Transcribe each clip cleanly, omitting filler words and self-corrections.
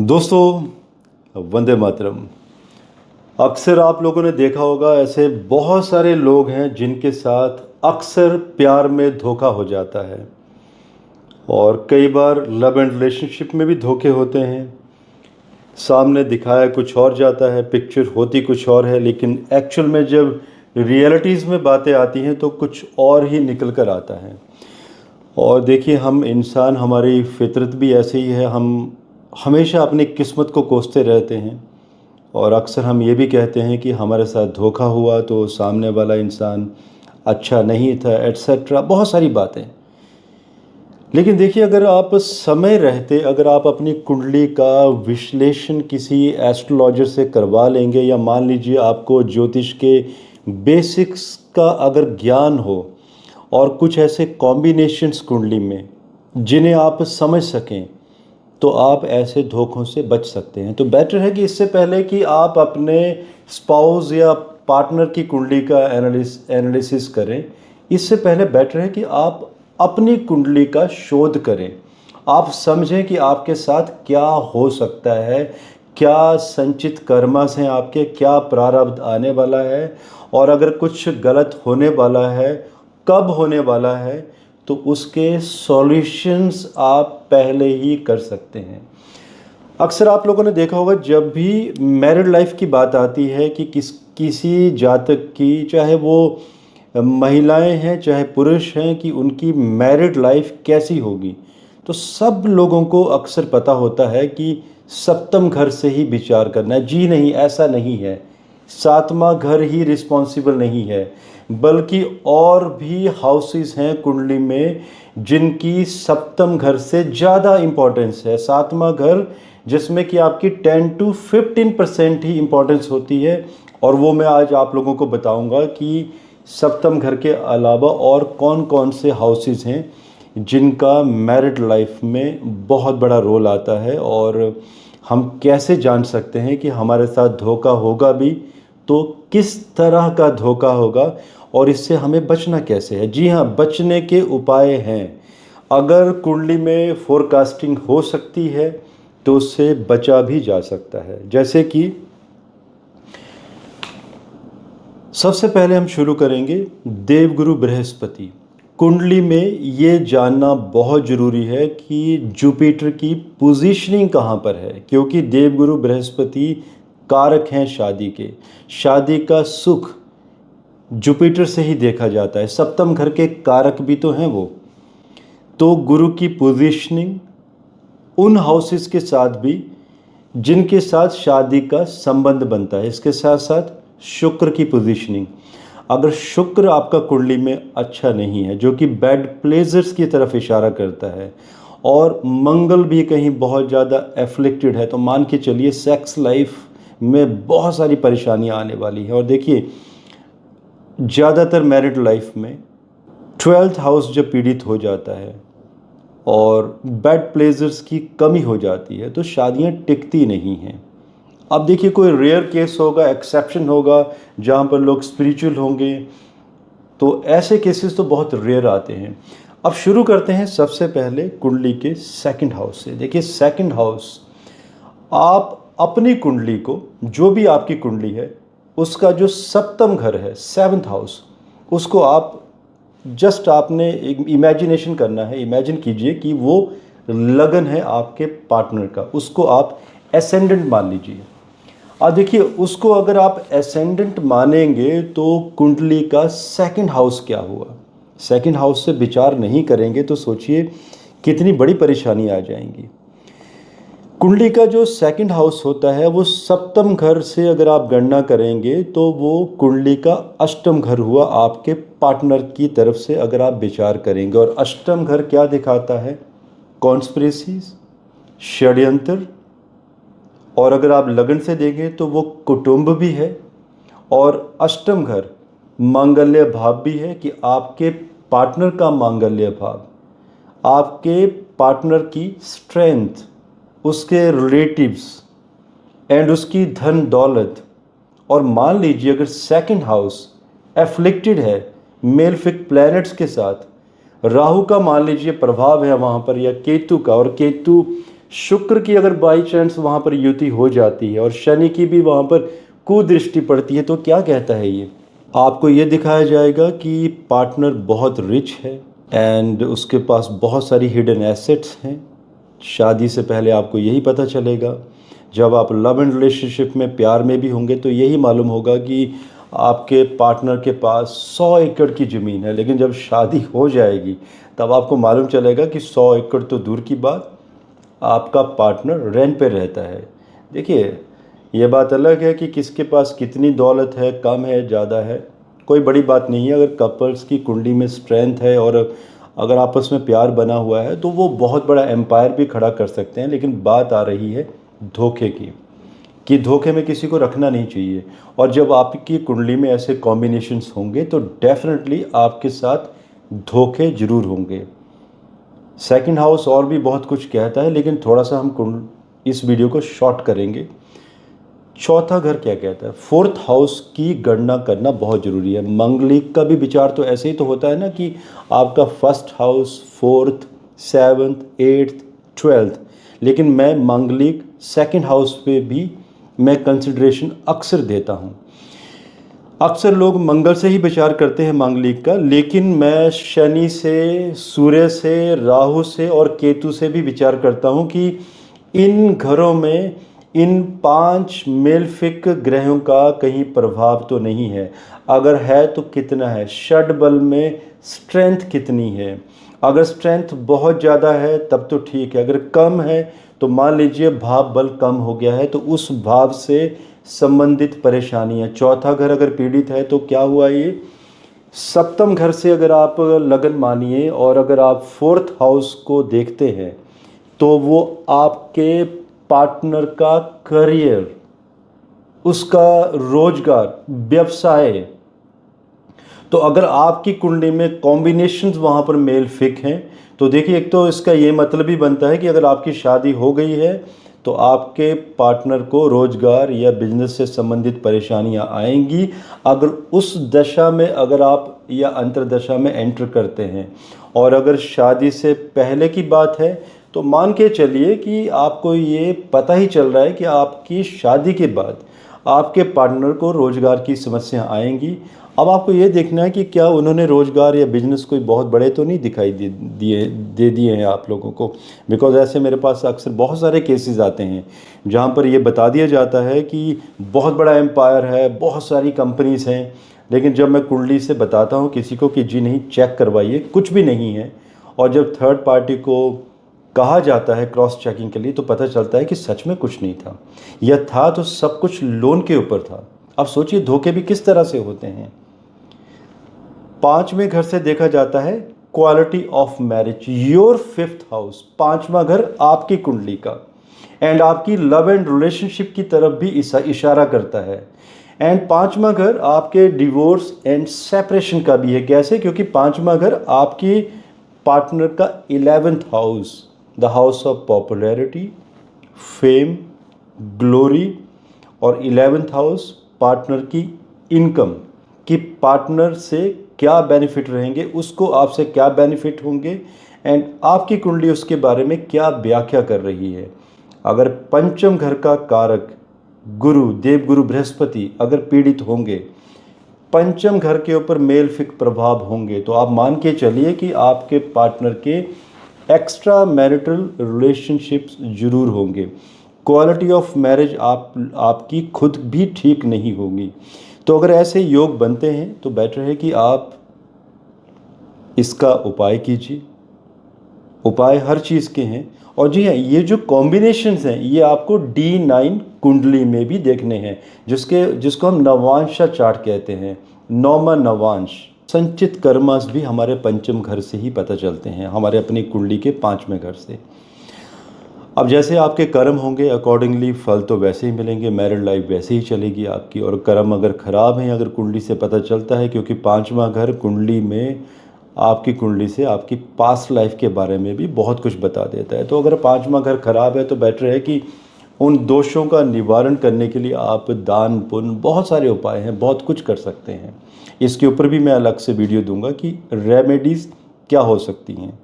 दोस्तों, वंदे मातरम। अक्सर आप लोगों ने देखा होगा ऐसे बहुत सारे लोग हैं जिनके साथ अक्सर प्यार में धोखा हो जाता है और कई बार लव एंड रिलेशनशिप में भी धोखे होते हैं। सामने दिखाया कुछ और जाता है, पिक्चर होती कुछ और है, लेकिन एक्चुअल में जब रियलिटीज़ में बातें आती हैं तो कुछ और ही निकल कर आता है। और देखिए, हम इंसान, हमारी फितरत भी ऐसे ही है, हम हमेशा अपनी किस्मत को कोसते रहते हैं और अक्सर हम ये भी कहते हैं कि हमारे साथ धोखा हुआ तो सामने वाला इंसान अच्छा नहीं था, एट्सेट्रा, बहुत सारी बातें। लेकिन देखिए, अगर आप समय रहते अगर आप अपनी कुंडली का विश्लेषण किसी एस्ट्रोलॉजर से करवा लेंगे, या मान लीजिए आपको ज्योतिष के बेसिक्स का अगर ज्ञान हो और कुछ ऐसे कॉम्बिनेशंस कुंडली में जिन्हें आप समझ सकें, तो आप ऐसे धोखों से बच सकते हैं। तो बेटर है कि इससे पहले कि आप अपने स्पाउस या पार्टनर की कुंडली का एनालिसिस करें, इससे पहले बेटर है कि आप अपनी कुंडली का शोध करें। आप समझें कि आपके साथ क्या हो सकता है, क्या संचित कर्मस हैं आपके, क्या प्रारब्ध आने वाला है, और अगर कुछ गलत होने वाला है, कब होने वाला है, तो उसके सॉल्यूशंस आप पहले ही कर सकते हैं। अक्सर आप लोगों ने देखा होगा, जब भी मैरिड लाइफ की बात आती है कि किसी जातक की, चाहे वो महिलाएं हैं चाहे पुरुष हैं, कि उनकी मैरिड लाइफ कैसी होगी, तो सब लोगों को अक्सर पता होता है कि सप्तम घर से ही विचार करना है। जी नहीं, ऐसा नहीं है। सातवां घर ही रिस्पॉन्सिबल नहीं है, बल्कि और भी हाउसेस हैं कुंडली में जिनकी सप्तम घर से ज़्यादा इम्पोर्टेंस है। सातवां घर जिसमें कि आपकी 10 to 15% ही इम्पोर्टेंस होती है, और वो मैं आज आप लोगों को बताऊंगा कि सप्तम घर के अलावा और कौन कौन से हाउसेस हैं जिनका मैरिड लाइफ में बहुत बड़ा रोल आता है, और हम कैसे जान सकते हैं कि हमारे साथ धोखा होगा भी तो किस तरह का धोखा होगा और इससे हमें बचना कैसे है। जी हाँ, बचने के उपाय हैं। अगर कुंडली में फोरकास्टिंग हो सकती है तो उससे बचा भी जा सकता है। जैसे कि सबसे पहले हम शुरू करेंगे देवगुरु बृहस्पति। कुंडली में ये जानना बहुत ज़रूरी है कि जुपिटर की पोजीशनिंग कहाँ पर है, क्योंकि देवगुरु बृहस्पति कारक हैं शादी के। शादी का सुख जुपिटर से ही देखा जाता है, सप्तम घर के कारक भी तो हैं वो। तो गुरु की पोजीशनिंग उन हाउसेस के साथ भी जिनके साथ शादी का संबंध बनता है, इसके साथ साथ शुक्र की पोजीशनिंग। अगर शुक्र आपका कुंडली में अच्छा नहीं है, जो कि बैड प्लेजर्स की तरफ इशारा करता है, और मंगल भी कहीं बहुत ज़्यादा एफ्लिक्टेड है, तो मान के चलिए सेक्स लाइफ में बहुत सारी परेशानियां आने वाली हैं। और देखिए, ज़्यादातर मैरिड लाइफ में 12th हाउस जब पीड़ित हो जाता है और बैड प्लेजर्स की कमी हो जाती है, तो शादियां टिकती नहीं हैं। अब देखिए, कोई रेयर केस होगा, एक्सेप्शन होगा, जहाँ पर लोग स्पिरिचुअल होंगे, तो ऐसे केसेस तो बहुत रेयर आते हैं। अब शुरू करते हैं सबसे पहले कुंडली के सेकंड हाउस से। देखिए, सेकंड हाउस, आप अपनी कुंडली को, जो भी आपकी कुंडली है, उसका जो सप्तम घर है, 7th हाउस, उसको आप जस्ट आपने एक इमेजिनेशन करना है। इमेजिन कीजिए कि वो लगन है आपके पार्टनर का, उसको आप एसेंडेंट मान लीजिए। अब देखिए, उसको अगर आप एसेंडेंट मानेंगे तो कुंडली का सेकंड हाउस क्या हुआ। सेकंड हाउस से विचार नहीं करेंगे तो सोचिए कितनी बड़ी परेशानी आ जाएंगी। कुंडली का जो सेकंड हाउस होता है वो सप्तम घर से अगर आप गणना करेंगे तो वो कुंडली का अष्टम घर हुआ आपके पार्टनर की तरफ से अगर आप विचार करेंगे। और अष्टम घर क्या दिखाता है? कॉन्स्पिरेसीज, षड्यंत्र। और अगर आप लगन से देखें तो वो कुटुंब भी है, और अष्टम घर मांगल्य भाव भी है, कि आपके पार्टनर का मांगल्य भाव, आपके पार्टनर की स्ट्रेंथ, उसके रिलेटिव्स एंड उसकी धन दौलत। और मान लीजिए अगर सेकंड हाउस एफ्लिक्टेड है मेलफिक प्लैनेट्स के साथ, राहु का मान लीजिए प्रभाव है वहाँ पर, या केतु का, और केतु शुक्र की अगर बाई चांस वहाँ पर युति हो जाती है और शनि की भी वहाँ पर कुदृष्टि पड़ती है, तो क्या कहता है ये? आपको ये दिखाया जाएगा कि पार्टनर बहुत रिच है एंड उसके पास बहुत सारी हिडन एसेट्स हैं। शादी से पहले आपको यही पता चलेगा। जब आप लव एंड रिलेशनशिप में, प्यार में भी होंगे, तो यही मालूम होगा कि आपके पार्टनर के पास 100 एकड़ की ज़मीन है, लेकिन जब शादी हो जाएगी तब आपको मालूम चलेगा कि 100 एकड़ तो दूर की बात, आपका पार्टनर रेंट पे रहता है। देखिए, ये बात अलग है कि किसके पास कितनी दौलत है, कम है, ज़्यादा है, कोई बड़ी बात नहीं है। अगर कपल्स की कुंडली में स्ट्रेंथ है और अगर आपस में प्यार बना हुआ है तो वो बहुत बड़ा एम्पायर भी खड़ा कर सकते हैं। लेकिन बात आ रही है धोखे की, कि धोखे में किसी को रखना नहीं चाहिए। और जब आपकी कुंडली में ऐसे कॉम्बिनेशंस होंगे तो डेफिनेटली आपके साथ धोखे जरूर होंगे। सेकंड हाउस और भी बहुत कुछ कहता है, लेकिन थोड़ा सा हम इस वीडियो को शॉर्ट करेंगे। चौथा घर क्या कहता है? फोर्थ हाउस की गणना करना बहुत ज़रूरी है। मंगलिक का भी विचार तो ऐसे ही तो होता है ना कि आपका first house, fourth, seventh, eighth, twelfth, लेकिन मैं मंगलिक सेकंड हाउस पे भी मैं कंसिडरेशन अक्सर देता हूँ। अक्सर लोग मंगल से ही विचार करते हैं मांगलिक का, लेकिन मैं शनि से, सूर्य से, राहु से और केतु से भी विचार करता हूँ कि इन घरों में इन 5 मेलफिक ग्रहों का कहीं प्रभाव तो नहीं है। अगर है तो कितना है? षड बल में स्ट्रेंथ कितनी है? अगर स्ट्रेंथ बहुत ज़्यादा है तब तो ठीक है, अगर कम है तो मान लीजिए भाव बल कम हो गया है, तो उस भाव से संबंधित परेशानी है। चौथा घर अगर पीड़ित है तो क्या हुआ ये? सप्तम घर से अगर आप लगन मानिए और अगर आप फोर्थ हाउस को देखते हैं तो वो आपके पार्टनर का करियर, उसका रोजगार, व्यवसाय। तो अगर आपकी कुंडली में कॉम्बिनेशंस वहाँ पर मेल फिक हैं तो देखिए, एक तो इसका ये मतलब ही बनता है कि अगर आपकी शादी हो गई है तो आपके पार्टनर को रोजगार या बिजनेस से संबंधित परेशानियां आएंगी। अगर उस दशा में अगर आप या अंतरदशा में एंटर करते हैं, और अगर शादी से पहले की बात है तो मान के चलिए कि आपको ये पता ही चल रहा है कि आपकी शादी के बाद आपके पार्टनर को रोजगार की समस्या आएंगी। अब आपको ये देखना है कि क्या उन्होंने रोजगार या बिजनेस कोई बहुत बड़े तो नहीं दिखाई दे दिए हैं आप लोगों को। बिकॉज ऐसे मेरे पास अक्सर बहुत सारे केसेस आते हैं जहाँ पर ये बता दिया जाता है कि बहुत बड़ा एम्पायर है, बहुत सारी कंपनीज हैं, लेकिन जब मैं कुंडली से बताता हूँ किसी को कि जी नहीं, चेक करवाइए, कुछ भी नहीं है, और जब थर्ड पार्टी को कहा जाता है क्रॉस चेकिंग के लिए तो पता चलता है कि सच में कुछ नहीं था, या था तो सब कुछ लोन के ऊपर था। अब सोचिए धोखे भी किस तरह से होते हैं। 5वें घर से देखा जाता है quality of marriage, your fifth house, 5वां घर आपकी कुंडली का, एंड आपकी लव एंड रिलेशनशिप की तरफ भी इशारा करता है। एंड 5वां घर आपके डिवोर्स एंड सेपरेशन का भी है। कैसे? क्योंकि 5वां घर आपकी पार्टनर का 11th house, the house of popularity, fame, glory, और 11th हाउस पार्टनर की इनकम, कि पार्टनर से क्या बेनिफिट रहेंगे, उसको आपसे क्या बेनिफिट होंगे, एंड आपकी कुंडली उसके बारे में क्या व्याख्या कर रही है। अगर पंचम घर का कारक गुरु, देवगुरु बृहस्पति अगर पीड़ित होंगे, पंचम घर के ऊपर मेल फिक प्रभाव होंगे, तो आप मान के चलिए कि आपके पार्टनर के एक्स्ट्रा मैरिटल रिलेशनशिप्स जरूर होंगे। क्वालिटी ऑफ मैरिज आपकी खुद भी ठीक नहीं होगी। तो अगर ऐसे योग बनते हैं तो बेटर है कि आप इसका उपाय कीजिए। उपाय हर चीज़ के हैं, और जी हाँ, ये जो कॉम्बिनेशंस हैं ये आपको D9 कुंडली में भी देखने हैं, जिसको हम नवांशा चार्ट कहते हैं। नौमा नवांश, संचित कर्मास भी हमारे पंचम घर से ही पता चलते हैं, हमारे अपनी कुंडली के 5वें घर से। अब जैसे आपके कर्म होंगे अकॉर्डिंगली फल तो वैसे ही मिलेंगे, मैरिड लाइफ वैसे ही चलेगी आपकी। और कर्म अगर ख़राब हैं, अगर कुंडली से पता चलता है, क्योंकि 5वां घर कुंडली में आपकी कुंडली से आपकी पास्ट लाइफ के बारे में भी बहुत कुछ बता देता है। तो अगर 5वां घर खराब है तो बेटर है कि उन दोषों का निवारण करने के लिए आप दान पुण्य, बहुत सारे उपाय हैं, बहुत कुछ कर सकते हैं। इसके ऊपर भी मैं अलग से वीडियो दूंगा कि रेमेडीज़ क्या हो सकती हैं।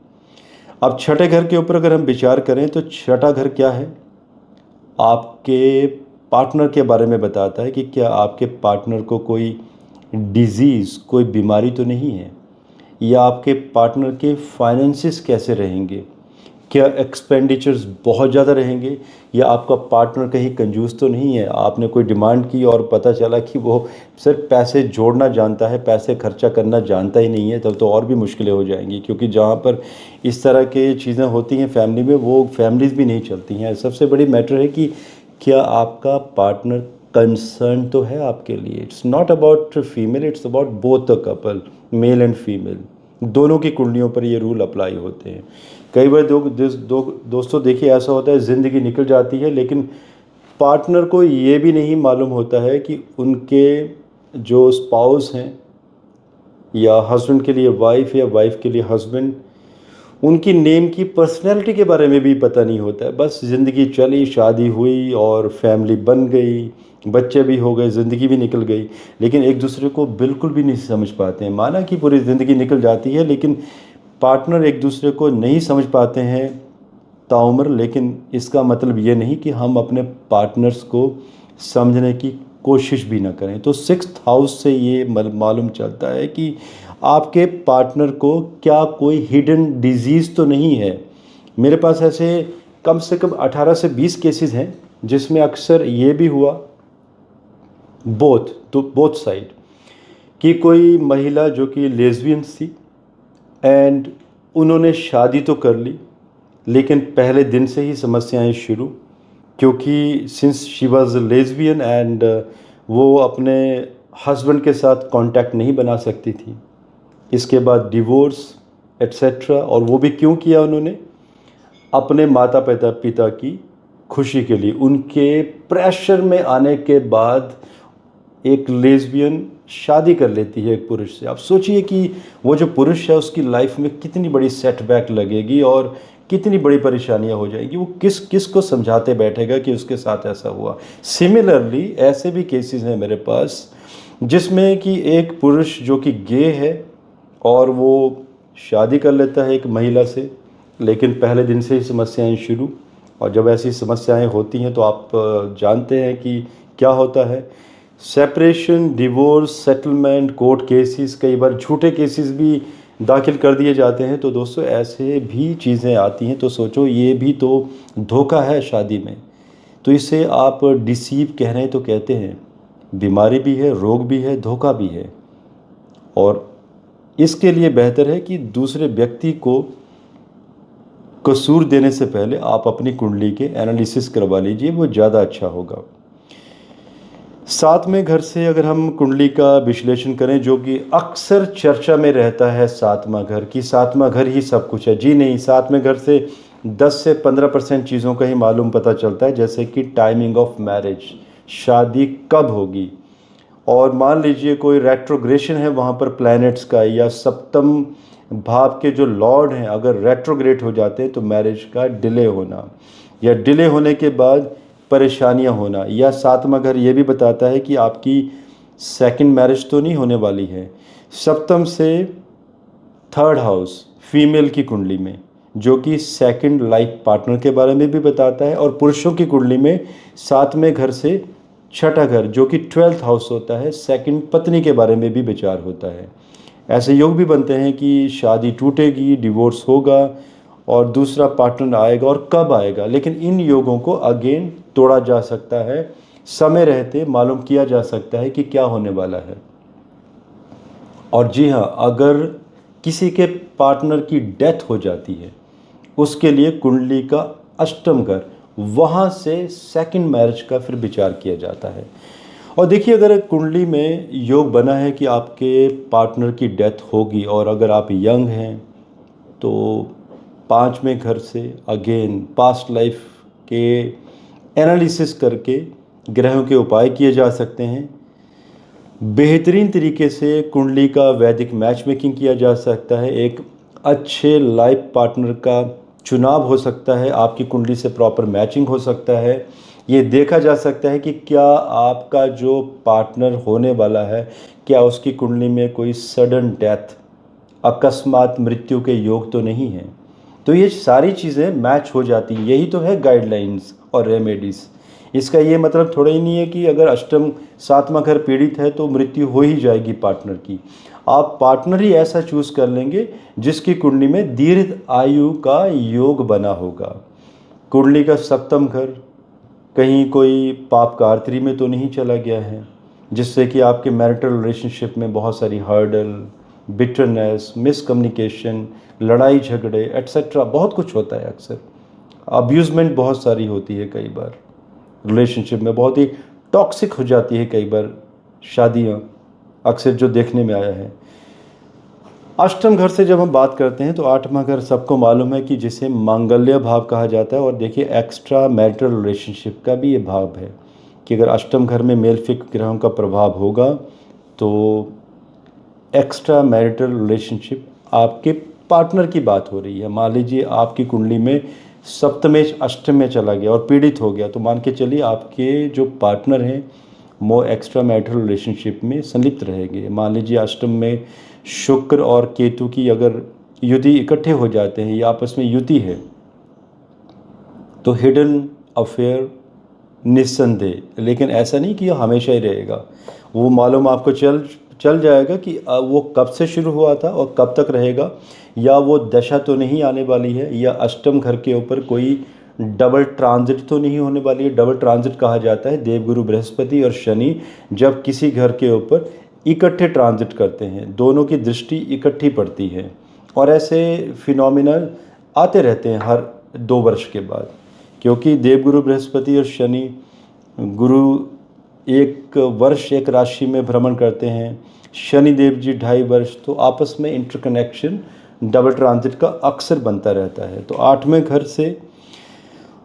अब छठे घर के ऊपर अगर हम विचार करें तो छठा घर क्या है? आपके पार्टनर के बारे में बताता है कि क्या आपके पार्टनर को कोई डिजीज़, कोई बीमारी तो नहीं है, या आपके पार्टनर के फाइनेंसिस कैसे रहेंगे, क्या एक्सपेंडिचर्स बहुत ज़्यादा रहेंगे, या आपका पार्टनर कहीं कंजूस तो नहीं है, आपने कोई डिमांड की और पता चला कि वो सिर्फ पैसे जोड़ना जानता है, पैसे खर्चा करना जानता ही नहीं है, तब तो और भी मुश्किलें हो जाएंगी, क्योंकि जहाँ पर इस तरह के चीज़ें होती हैं फैमिली में, वो फैमिलीज़ भी नहीं चलती हैं। सबसे बड़ी मैटर है कि क्या आपका पार्टनर कंसर्न तो है आपके लिए। It's not about female, it's about both the couple, male and female, दोनों की कुंडलियों पर ये रूल अप्लाई होते हैं। कई बार दोस्तों देखिए ऐसा होता है, ज़िंदगी निकल जाती है लेकिन पार्टनर को ये भी नहीं मालूम होता है कि उनके जो स्पाउस हैं, या हस्बैंड के लिए वाइफ या वाइफ के लिए हस्बैंड, उनकी नेम की पर्सनैलिटी के बारे में भी पता नहीं होता है। बस ज़िंदगी चली, शादी हुई और फैमिली बन गई, बच्चे भी हो गए, ज़िंदगी भी निकल गई, लेकिन एक दूसरे को बिल्कुल भी नहीं समझ पाते हैं। माना कि पूरी ज़िंदगी निकल जाती है लेकिन पार्टनर एक दूसरे को नहीं समझ पाते हैं ताउम्र, लेकिन इसका मतलब ये नहीं कि हम अपने पार्टनर्स को समझने की कोशिश भी ना करें। तो सिक्स्थ हाउस से ये मालूम चलता है कि आपके पार्टनर को क्या कोई हिडन डिजीज़ तो नहीं है। मेरे पास ऐसे कम से कम 18 से 20 केसेस हैं जिसमें अक्सर ये भी हुआ, बोथ साइड, कि कोई महिला जो कि लेस्बियंस थी एंड उन्होंने शादी तो कर ली, लेकिन पहले दिन से ही समस्याएं शुरू, क्योंकि since she was lesbian and वो अपने हस्बैंड के साथ कांटेक्ट नहीं बना सकती थी। इसके बाद डिवोर्स एट्सेट्रा, और वो भी क्यों किया उन्होंने? अपने माता पिता की खुशी के लिए। उनके प्रेशर में आने के बाद एक लेस्बियन शादी कर लेती है एक पुरुष से। आप सोचिए कि वो जो पुरुष है उसकी लाइफ में कितनी बड़ी सेटबैक लगेगी और कितनी बड़ी परेशानियां हो जाएंगी। वो किस को समझाते बैठेगा कि उसके साथ ऐसा हुआ। सिमिलरली ऐसे भी केसेस हैं मेरे पास जिसमें कि एक पुरुष जो कि गे है और वो शादी कर लेता है एक महिला से, लेकिन पहले दिन से ही समस्याएं शुरू। और जब ऐसी समस्याएं होती हैं तो आप जानते हैं कि क्या होता है। Separation, divorce, settlement, court cases, कई बार झूठे केसेस भी दाखिल कर दिए जाते हैं। तो दोस्तों ऐसे भी चीज़ें आती हैं, तो सोचो ये भी तो धोखा है शादी में। तो इसे आप डिसीव कह रहे हैं तो कहते हैं, बीमारी भी है, रोग भी है, धोखा भी है। और इसके लिए बेहतर है कि दूसरे व्यक्ति को कसूर देने से पहले आप अपनी कुंडली के एनालिसिस करवा लीजिए, वो ज़्यादा अच्छा होगा। सातवें घर से अगर हम कुंडली का विश्लेषण करें, जो कि अक्सर चर्चा में रहता है, सातवां घर, कि सातवां घर ही सब कुछ है। जी नहीं, सातवें घर से 10 से 15% चीज़ों का ही मालूम पता चलता है, जैसे कि टाइमिंग ऑफ मैरिज, शादी कब होगी। और मान लीजिए कोई रेट्रोग्रेशन है वहाँ पर प्लैनेट्स का, या सप्तम भाव के जो लॉर्ड हैं अगर रेट्रोग्रेट हो जाते हैं तो मैरिज का डिले होना, या डिले होने के बाद परेशानियां होना। या सातवां घर ये भी बताता है कि आपकी सेकंड मैरिज तो नहीं होने वाली है। सप्तम से थर्ड हाउस फीमेल की कुंडली में, जो कि सेकंड लाइफ पार्टनर के बारे में भी बताता है, और पुरुषों की कुंडली में सातवें घर से छठा घर, जो कि 12th हाउस होता है, सेकंड पत्नी के बारे में भी विचार होता है। ऐसे योग भी बनते हैं कि शादी टूटेगी, डिवोर्स होगा और दूसरा पार्टनर आएगा, और कब आएगा। लेकिन इन योगों को अगेन तोड़ा जा सकता है, समय रहते मालूम किया जा सकता है कि क्या होने वाला है। और जी हाँ, अगर किसी के पार्टनर की डेथ हो जाती है, उसके लिए कुंडली का अष्टम घर, वहाँ से सेकंड मैरिज का फिर विचार किया जाता है। और देखिए, अगर कुंडली में योग बना है कि आपके पार्टनर की डेथ होगी, और अगर आप यंग हैं तो पांचवें घर से अगेन पास्ट लाइफ के एनालिसिस करके ग्रहों के उपाय किए जा सकते हैं। बेहतरीन तरीके से कुंडली का वैदिक मैच मेकिंग किया जा सकता है। एक अच्छे लाइफ पार्टनर का चुनाव हो सकता है, आपकी कुंडली से प्रॉपर मैचिंग हो सकता है। ये देखा जा सकता है कि क्या आपका जो पार्टनर होने वाला है, क्या उसकी कुंडली में कोई सडन डेथ, अकस्मात मृत्यु के योग तो नहीं है। तो ये सारी चीज़ें मैच हो जाती हैं। यही तो है गाइडलाइंस और रेमेडीज़। इसका ये मतलब थोड़ा ही नहीं है कि अगर अष्टम सातवां घर पीड़ित है तो मृत्यु हो ही जाएगी पार्टनर की। आप पार्टनर ही ऐसा चूज़ कर लेंगे जिसकी कुंडली में दीर्घ आयु का योग बना होगा। कुंडली का सप्तम घर कहीं कोई पाप का आर्तरी में तो नहीं चला गया है, जिससे कि आपके मैरिटल रिलेशनशिप में बहुत सारी हर्डल, बिटरनेस, मिसकम्युनिकेशन, लड़ाई झगड़े एट्सेट्रा बहुत कुछ होता है। अक्सर अब्यूज़मेंट बहुत सारी होती है, कई बार रिलेशनशिप में बहुत ही टॉक्सिक हो जाती है कई बार शादियाँ, अक्सर जो देखने में आया है। अष्टम घर से जब हम बात करते हैं तो आठवां घर सबको मालूम है कि जिसे मांगल्य भाव कहा जाता है। और देखिए एक्स्ट्रा मैरिटल रिलेशनशिप का भी ये भाव है कि अगर अष्टम घर में मेलेफिक ग्रहों का प्रभाव होगा तो एक्स्ट्रा मैरिटल रिलेशनशिप, आपके पार्टनर की बात हो रही है। मान लीजिए आपकी कुंडली में सप्तमेश अष्टम में चला गया और पीड़ित हो गया, तो मान के चलिए आपके जो पार्टनर हैं वो एक्स्ट्रा मैरिटल रिलेशनशिप में संलिप्त रहेंगे। मान लीजिए अष्टम में शुक्र और केतु की अगर युति इकट्ठे हो जाते हैं या आपस में युति है तो हिडन अफेयर निस्संदेह, लेकिन ऐसा नहीं कि हमेशा ही रहेगा। वो मालूम आपको चल जाएगा कि वो कब से शुरू हुआ था और कब तक रहेगा, या वो दशा तो नहीं आने वाली है, या अष्टम घर के ऊपर कोई डबल ट्रांजिट तो नहीं होने वाली है। डबल ट्रांजिट कहा जाता है देवगुरु बृहस्पति और शनि जब किसी घर के ऊपर इकट्ठे ट्रांजिट करते हैं, दोनों की दृष्टि इकट्ठी पड़ती है। और ऐसे फिनोमिना आते रहते हैं हर 2 वर्ष के बाद, क्योंकि देवगुरु बृहस्पति और शनि गुरु एक वर्ष एक राशि में भ्रमण करते हैं, शनिदेव जी 2.5 वर्ष, तो आपस में इंटरकनेक्शन डबल ट्रांजिट का अक्सर बनता रहता है। तो 8वें घर से,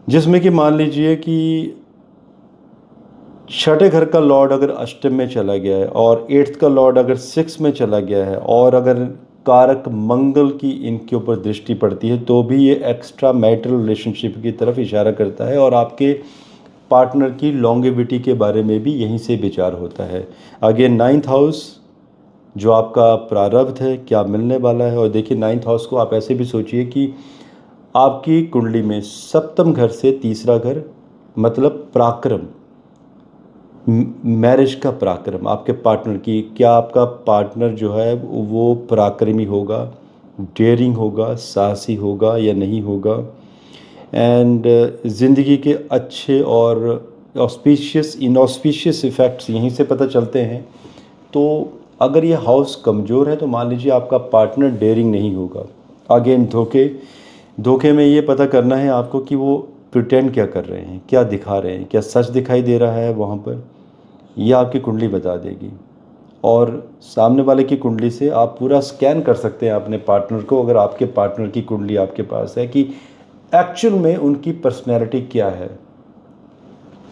जिसमें कि मान लीजिए कि 6ठे घर का लॉर्ड अगर अष्टम में चला गया है और 8th का लॉर्ड अगर 6 में चला गया है और अगर कारक मंगल की इनके ऊपर दृष्टि पड़ती है तो भी ये एक्स्ट्रा मैरिटल रिलेशनशिप की तरफ इशारा करता है। और आपके पार्टनर की लॉन्गेविटी के बारे में भी यहीं से विचार होता है। अगेन 9th हाउस जो आपका प्रारब्ध है, क्या मिलने वाला है। और देखिए 9th हाउस को आप ऐसे भी सोचिए कि आपकी कुंडली में सप्तम घर से तीसरा घर मतलब पराक्रम, मैरिज का पराक्रम, आपके पार्टनर की, क्या आपका पार्टनर जो है वो पराक्रमी होगा, डेयरिंग होगा, साहसी होगा या नहीं होगा। एंड ज़िंदगी के अच्छे और ऑस्पिशियस इनऑस्पिशियस इफ़ेक्ट्स यहीं से पता चलते हैं। तो अगर ये हाउस कमज़ोर है तो मान लीजिए आपका पार्टनर डेयरिंग नहीं होगा। अगेन धोखे में ये पता करना है आपको कि वो प्रिटेंड क्या कर रहे हैं, क्या दिखा रहे हैं, क्या सच दिखाई दे रहा है वहाँ पर, यह आपकी कुंडली बता देगी। और सामने वाले की कुंडली से आप पूरा स्कैन कर सकते हैं अपने पार्टनर को, अगर आपके पार्टनर की कुंडली आपके पास है, कि एक्चुअल में उनकी पर्सनैलिटी क्या है।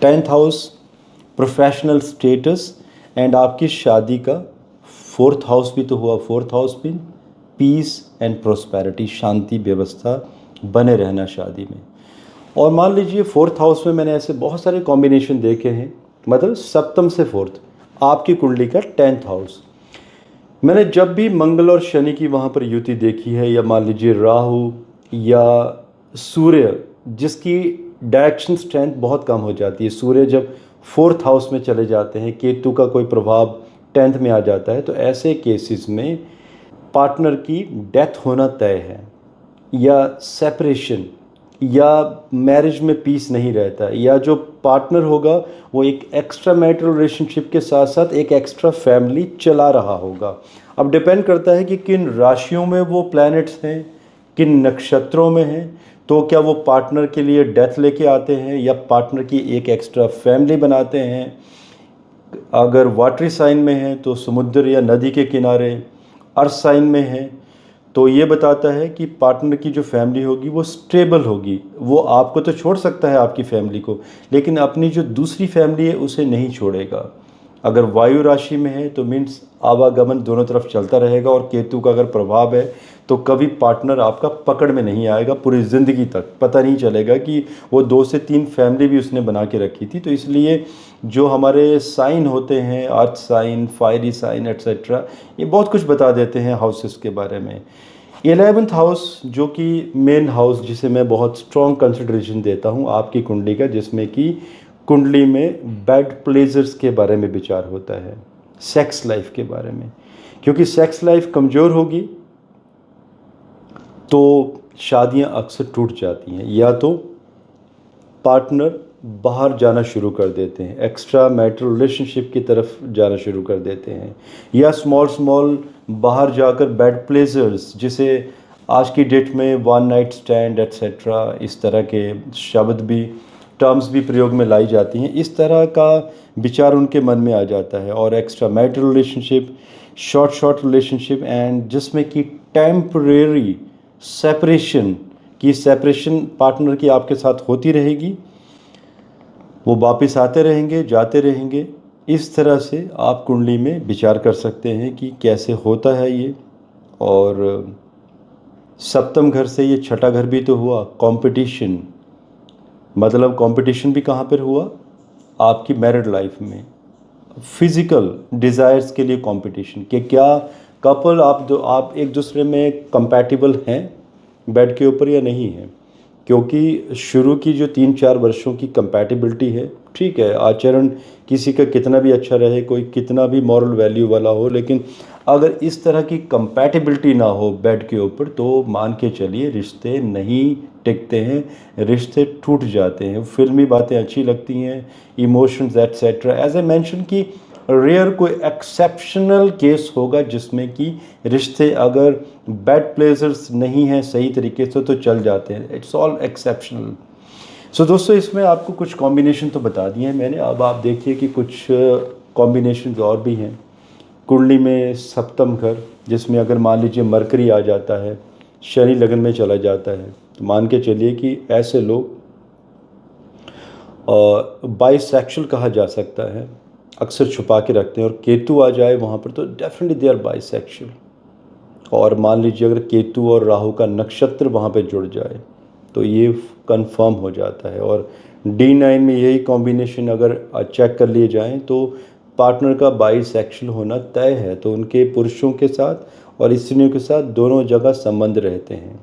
10th house professional status and आपकी शादी का 4th हाउस भी तो हुआ। 4th हाउस भी पीस एंड प्रोस्पेरिटी, शांति व्यवस्था बने रहना शादी में। और मान लीजिए 4th हाउस में मैंने ऐसे बहुत सारे कॉम्बिनेशन देखे हैं, मतलब सप्तम से 4th, आपकी कुंडली का 10th हाउस। मैंने जब भी मंगल और शनि की वहाँ पर युति देखी है, या मान लीजिए राहु या सूर्य जिसकी डायरेक्शन स्ट्रेंथ बहुत कम हो जाती है, सूर्य जब 4th हाउस में चले जाते हैं, केतु का कोई प्रभाव 10th में आ जाता है, तो ऐसे केसेस में पार्टनर की डेथ होना तय है, या सेपरेशन, या मैरिज में पीस नहीं रहता, या जो पार्टनर होगा वो एक एक्स्ट्रा मैरिटल रिलेशनशिप के साथ साथ एक एक्स्ट्रा फैमिली चला रहा होगा। अब डिपेंड करता है कि किन राशियों में वो प्लैनेट्स हैं, किन नक्षत्रों में हैं, तो क्या वो पार्टनर के लिए डेथ लेके आते हैं या पार्टनर की एक एक्स्ट्रा फैमिली बनाते हैं। अगर वाटरी साइन में है तो समुद्र या नदी के किनारे, अर्थ साइन में है तो ये बताता है कि पार्टनर की जो फैमिली होगी वो स्टेबल होगी। वो आपको तो छोड़ सकता है आपकी फैमिली को, लेकिन अपनी जो दूसरी फैमिली है उसे नहीं छोड़ेगा। अगर वायु राशि में है तो मीन्स आवागमन दोनों तरफ चलता रहेगा। और केतु का अगर प्रभाव है तो कभी पार्टनर आपका पकड़ में नहीं आएगा, पूरी ज़िंदगी तक पता नहीं चलेगा कि वो 2 से 3 फैमिली भी उसने बना के रखी थी। तो इसलिए जो हमारे साइन होते हैं, earth sign, fiery sign etcetera, ये बहुत कुछ बता देते हैं हाउसेस के बारे में। 11th हाउस जो कि मेन हाउस जिसे मैं बहुत स्ट्रॉन्ग कंसिडरेशन देता हूँ आपकी कुंडली का, जिसमें कि कुंडली में बैड प्लेजर्स के बारे में विचार होता है, सेक्स लाइफ के बारे में। क्योंकि सेक्स लाइफ कमज़ोर होगी तो शादियां अक्सर टूट जाती हैं, या तो पार्टनर बाहर जाना शुरू कर देते हैं, एक्स्ट्रा मैरिटल रिलेशनशिप की तरफ जाना शुरू कर देते हैं, या स्मॉल स्मॉल बाहर जाकर बैड प्लेजर्स, जिसे आज की डेट में वन नाइट स्टैंड एट्सेट्रा इस तरह के शब्द भी, टर्म्स भी प्रयोग में लाई जाती हैं, इस तरह का विचार उनके मन में आ जाता है। और extra marital relationship, short relationship, and जिसमें कि टेम्परेरी सेपरेशन पार्टनर की आपके साथ होती रहेगी, वो वापस आते रहेंगे, जाते रहेंगे। इस तरह से आप कुंडली में विचार कर सकते हैं कि कैसे होता है ये। और सप्तम घर से ये छठा घर भी तो हुआ, कंपटीशन, मतलब कंपटीशन भी कहाँ पर हुआ, आपकी मैरिड लाइफ में। फिज़िकल डिज़ायर्स के लिए कंपटीशन, कि क्या कपल आप एक दूसरे में कंपैटिबल हैं बेड के ऊपर या नहीं है। क्योंकि शुरू की जो 3-4 वर्षों की कंपैटिबिलिटी है, ठीक है, आचरण किसी का कितना भी अच्छा रहे, कोई कितना भी मॉरल वैल्यू वाला हो, लेकिन अगर इस तरह की कंपैटिबिलिटी ना हो बेड के ऊपर, तो मान के चलिए रिश्ते नहीं टिकते हैं, रिश्ते टूट जाते हैं। फिल्मी बातें अच्छी लगती हैं, emotions etcetera. As I mention कि रेयर कोई एक्सेप्शनल केस होगा जिसमें कि रिश्ते अगर बैड प्लेजर्स नहीं हैं सही तरीके से तो चल जाते हैं, इट्स ऑल एक्सेप्शनल। सो दोस्तों, इसमें आपको कुछ कॉम्बिनेशन तो बता दिए हैं मैंने। अब आप देखिए कि कुछ कॉम्बिनेशन और भी हैं कुंडली में। सप्तम घर, जिसमें अगर मान लीजिए मरकरी आ जाता है, शनि लगन में चला जाता है, तो मान के चलिए कि ऐसे लोग बाइसेक्सुअल कहा जा सकता है, अक्सर छुपा के रखते हैं। और केतु आ जाए वहाँ पर तो डेफिनेटली दे आर बाइसेक्सुअल। और मान लीजिए अगर केतु और राहु का नक्षत्र वहाँ पे जुड़ जाए तो ये कंफर्म हो जाता है। और D9 में यही कॉम्बिनेशन अगर चेक कर लिए जाएं तो पार्टनर का बाइसेक्सुअल होना तय है। तो उनके पुरुषों के साथ और स्त्रियों के साथ दोनों जगह संबंध रहते हैं।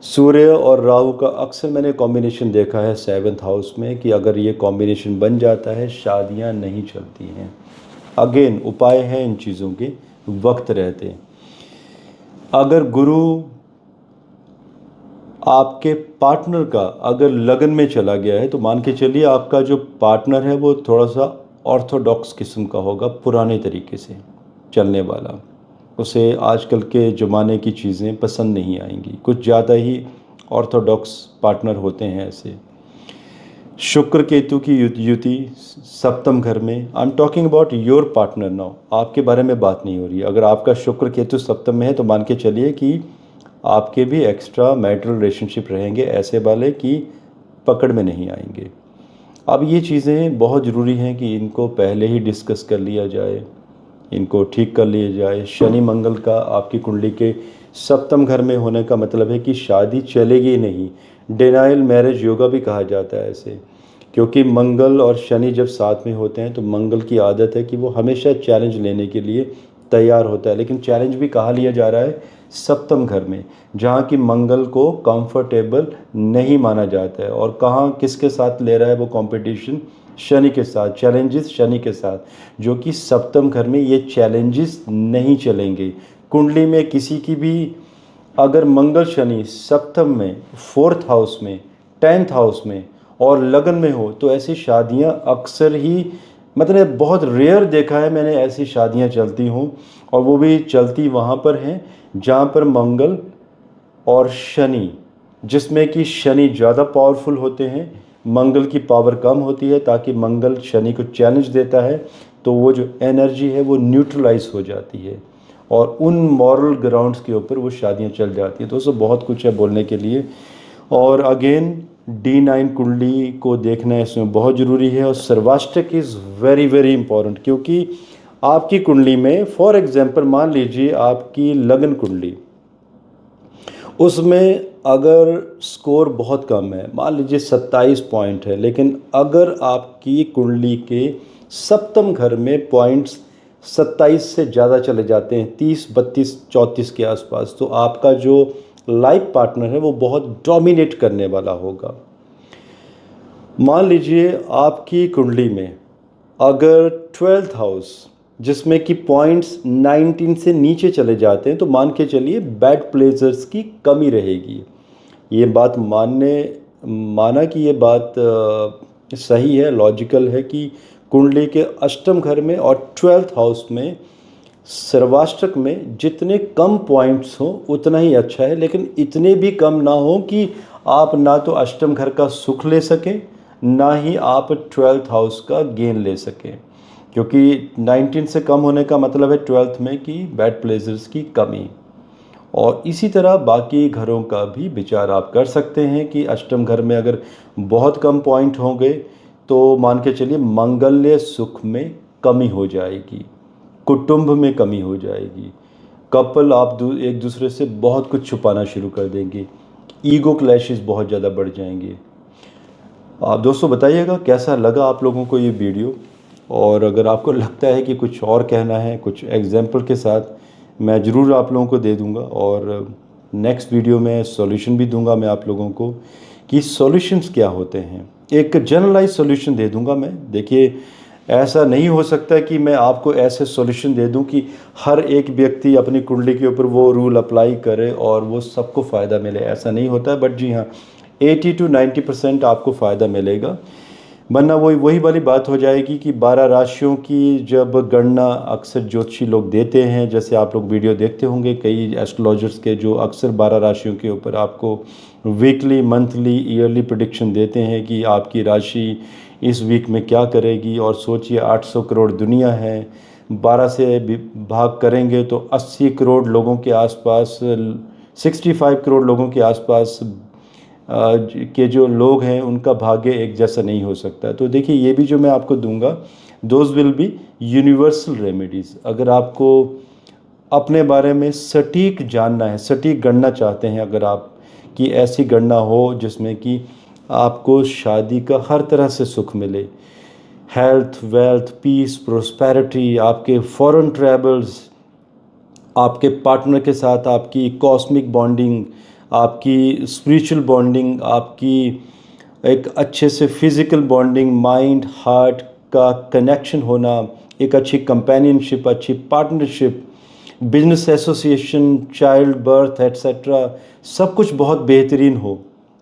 सूर्य और राहु का अक्सर मैंने कॉम्बिनेशन देखा है 7th हाउस में, कि अगर ये कॉम्बिनेशन बन जाता है शादियां नहीं चलती हैं। अगेन उपाय हैं इन चीज़ों के, वक्त रहते। अगर गुरु आपके पार्टनर का अगर लगन में चला गया है तो मान के चलिए आपका जो पार्टनर है वो थोड़ा सा ऑर्थोडॉक्स किस्म का होगा, पुराने तरीके से चलने वाला। उसे आजकल के ज़माने की चीज़ें पसंद नहीं आएंगी, कुछ ज़्यादा ही ऑर्थोडॉक्स पार्टनर होते हैं ऐसे। शुक्र केतु की युति सप्तम घर में, I am talking about your partner now, आपके बारे में बात नहीं हो रही है। अगर आपका शुक्र केतु सप्तम में है तो मान के चलिए कि आपके भी एक्स्ट्रा मैरिटल रिलेशनशिप रहेंगे, ऐसे वाले कि पकड़ में नहीं आएंगे। अब ये चीज़ें बहुत ज़रूरी हैं कि इनको पहले ही डिस्कस कर लिया जाए, इनको ठीक कर लिया जाए। शनि मंगल का आपकी कुंडली के सप्तम घर में होने का मतलब है कि शादी चलेगी नहीं, डिनाइल मैरिज योगा भी कहा जाता है ऐसे। क्योंकि मंगल और शनि जब साथ में होते हैं तो मंगल की आदत है कि वो हमेशा चैलेंज लेने के लिए तैयार होता है, लेकिन चैलेंज भी कहाँ लिया जा रहा है, सप्तम घर में, जहाँ की मंगल को कंफर्टेबल नहीं माना जाता है। और कहाँ किसके साथ ले रहा है वो कंपटीशन, शनि के साथ, चैलेंजेस शनि के साथ, जो कि सप्तम घर में ये चैलेंजेस नहीं चलेंगे। कुंडली में किसी की भी अगर मंगल शनि सप्तम में, 4th हाउस में, 10th हाउस में और लगन में हो तो ऐसी शादियां अक्सर ही, मतलब बहुत रेयर देखा है मैंने ऐसी शादियां चलती हों। और वो भी चलती वहाँ पर हैं जहाँ पर मंगल और शनि, जिसमें कि शनि ज़्यादा पावरफुल होते हैं, मंगल की पावर कम होती है, ताकि मंगल शनि को चैलेंज देता है तो वो जो एनर्जी है वो न्यूट्रलाइज हो जाती है और उन मॉरल ग्राउंड्स के ऊपर वो शादियां चल जाती हैं। दोस्तों बहुत कुछ है बोलने के लिए। और अगेन D9 कुंडली को देखना इसमें बहुत ज़रूरी है। और सर्वाष्टक इज़ वेरी वेरी इंपॉर्टेंट, क्योंकि आपकी कुंडली में फॉर एग्जांपल मान लीजिए आपकी लगन कुंडली, उसमें अगर स्कोर बहुत कम है, मान लीजिए 27 पॉइंट है, लेकिन अगर आपकी कुंडली के सप्तम घर में पॉइंट्स 27 से ज़्यादा चले जाते हैं, 30, 32, 34 के आसपास, तो आपका जो लाइफ पार्टनर है वो बहुत डोमिनेट करने वाला होगा। मान लीजिए आपकी कुंडली में अगर 12th हाउस जिसमें कि पॉइंट्स 19 से नीचे चले जाते हैं, तो मान के चलिए बैड प्लेजर्स की कमी रहेगी। ये बात माना कि ये बात सही है, लॉजिकल है कि कुंडली के अष्टम घर में और 12th हाउस में सर्वाष्टक में जितने कम पॉइंट्स हों उतना ही अच्छा है, लेकिन इतने भी कम ना हो कि आप ना तो अष्टम घर का सुख ले सकें, ना ही आप 12th हाउस का गेन ले सकें, क्योंकि 19 से कम होने का मतलब है 12th में कि बैड प्लेजर्स की कमी। और इसी तरह बाकी घरों का भी विचार आप कर सकते हैं कि अष्टम घर में अगर बहुत कम पॉइंट होंगे तो मान के चलिए मंगल्य सुख में कमी हो जाएगी, कुटुंब में कमी हो जाएगी, कपल आप एक दूसरे से बहुत कुछ छुपाना शुरू कर देंगे, ईगो क्लैशेस बहुत ज़्यादा बढ़ जाएंगे। आप दोस्तों बताइएगा कैसा लगा आप लोगों को ये वीडियो, और अगर आपको लगता है कि कुछ और कहना है कुछ एग्जाम्पल के साथ, मैं ज़रूर आप लोगों को दे दूंगा, और नेक्स्ट वीडियो में सॉल्यूशन भी दूंगा मैं आप लोगों को कि सॉल्यूशंस क्या होते हैं, एक जनरलाइज सॉल्यूशन दे दूंगा मैं। देखिए ऐसा नहीं हो सकता कि मैं आपको ऐसे सॉल्यूशन दे दूं कि हर एक व्यक्ति अपनी कुंडली के ऊपर वो रूल अप्लाई करे और वो सबको फ़ायदा मिले, ऐसा नहीं होता है। बट जी हाँ, 80 to 90% आपको फ़ायदा मिलेगा, वरना वही वाली बात हो जाएगी कि 12 राशियों की जब गणना अक्सर ज्योतिषी लोग देते हैं, जैसे आप लोग वीडियो देखते होंगे कई एस्ट्रोलॉजर्स के जो अक्सर 12 राशियों के ऊपर आपको वीकली, मंथली, ईयरली प्रेडिक्शन देते हैं कि आपकी राशि इस वीक में क्या करेगी। और सोचिए 800 करोड़ दुनिया है, 12 से भाग करेंगे तो 80 करोड़ लोगों के आसपास, 65 करोड़ लोगों के आसपास के जो लोग हैं उनका भाग्य एक जैसा नहीं हो सकता। तो देखिए ये भी जो मैं आपको दूंगा, those will be universal remedies. अगर आपको अपने बारे में सटीक जानना है, सटीक गणना चाहते हैं अगर आप, कि ऐसी गणना हो जिसमें कि आपको शादी का हर तरह से सुख मिले, हेल्थ, वेल्थ, पीस, प्रोस्पेरिटी, आपके फॉरेन ट्रैवल्स, आपके पार्टनर के साथ आपकी कॉस्मिक बॉन्डिंग, आपकी स्पिरिचुअल बॉन्डिंग, आपकी एक अच्छे से फिज़िकल बॉन्डिंग, माइंड हार्ट का कनेक्शन होना, एक अच्छी कंपेनियनशिप, अच्छी partnership, business association, child birth etcetera, सब कुछ बहुत बेहतरीन हो,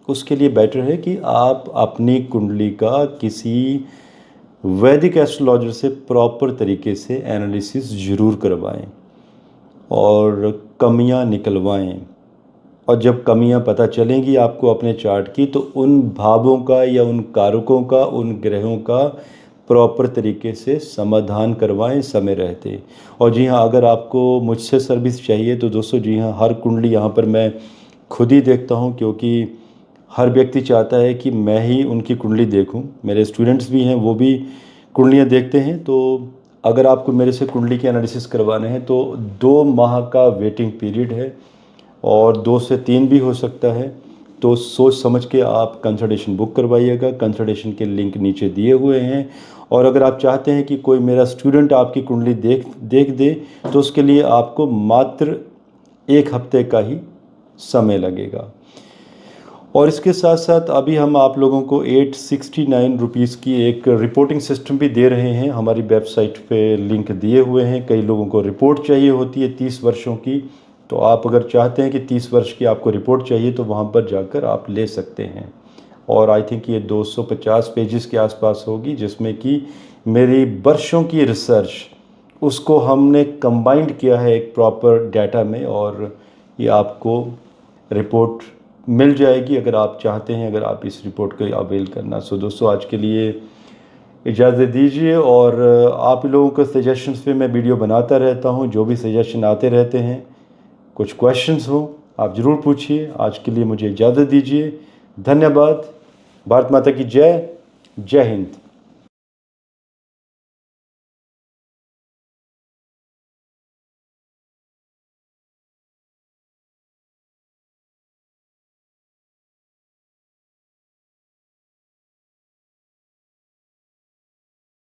उसके लिए बेटर है कि आप अपनी कुंडली का किसी वैदिक एस्ट्रोलॉजर से प्रॉपर तरीके से एनालिसिस ज़रूर करवाएं और कमियां निकलवाएं। और जब कमियां पता चलेंगी आपको अपने चार्ट की, तो उन भावों का या उन कारकों का, उन ग्रहों का प्रॉपर तरीके से समाधान करवाएं समय रहते। और जी हाँ, अगर आपको मुझसे सर्विस चाहिए तो दोस्तों जी हाँ, हर कुंडली यहाँ पर मैं खुद ही देखता हूँ, क्योंकि हर व्यक्ति चाहता है कि मैं ही उनकी कुंडली देखूं। मेरे स्टूडेंट्स भी हैं, वो भी कुंडलियाँ देखते हैं। तो अगर आपको मेरे से कुंडली के एनालिसिस करवाने हैं तो 2 माह का वेटिंग पीरियड है, और 2 से 3 भी हो सकता है। तो सोच समझ के आप कंसल्टेशन बुक करवाइएगा, कंसल्टेशन के लिंक नीचे दिए हुए हैं। और अगर आप चाहते हैं कि कोई मेरा स्टूडेंट आपकी कुंडली देख दे, तो उसके लिए आपको मात्र 1 हफ्ते का ही समय लगेगा। और इसके साथ साथ अभी हम आप लोगों को 869 रुपीज़ की एक रिपोर्टिंग सिस्टम भी दे रहे हैं, हमारी वेबसाइट पे लिंक दिए हुए हैं। कई लोगों को रिपोर्ट चाहिए होती है 30 वर्षों की, तो आप अगर चाहते हैं कि 30 वर्ष की आपको रिपोर्ट चाहिए तो वहाँ पर जाकर आप ले सकते हैं। और आई थिंक ये 250 पेजेस के आसपास होगी, जिसमें कि मेरी वर्षों की रिसर्च उसको हमने कंबाइंड किया है एक प्रॉपर डाटा में, और ये आपको रिपोर्ट मिल जाएगी अगर आप चाहते हैं, अगर आप इस रिपोर्ट को अवेल करना। सो दोस्तों आज के लिए इजाज़त दीजिए, और आप लोगों के सजेशंस पे मैं वीडियो बनाता रहता हूँ, जो भी सजेशन आते रहते हैं, कुछ क्वेश्चंस हो आप ज़रूर पूछिए। आज के लिए मुझे इजाज़त दीजिए, धन्यवाद। भारत माता की जय, जय हिंद।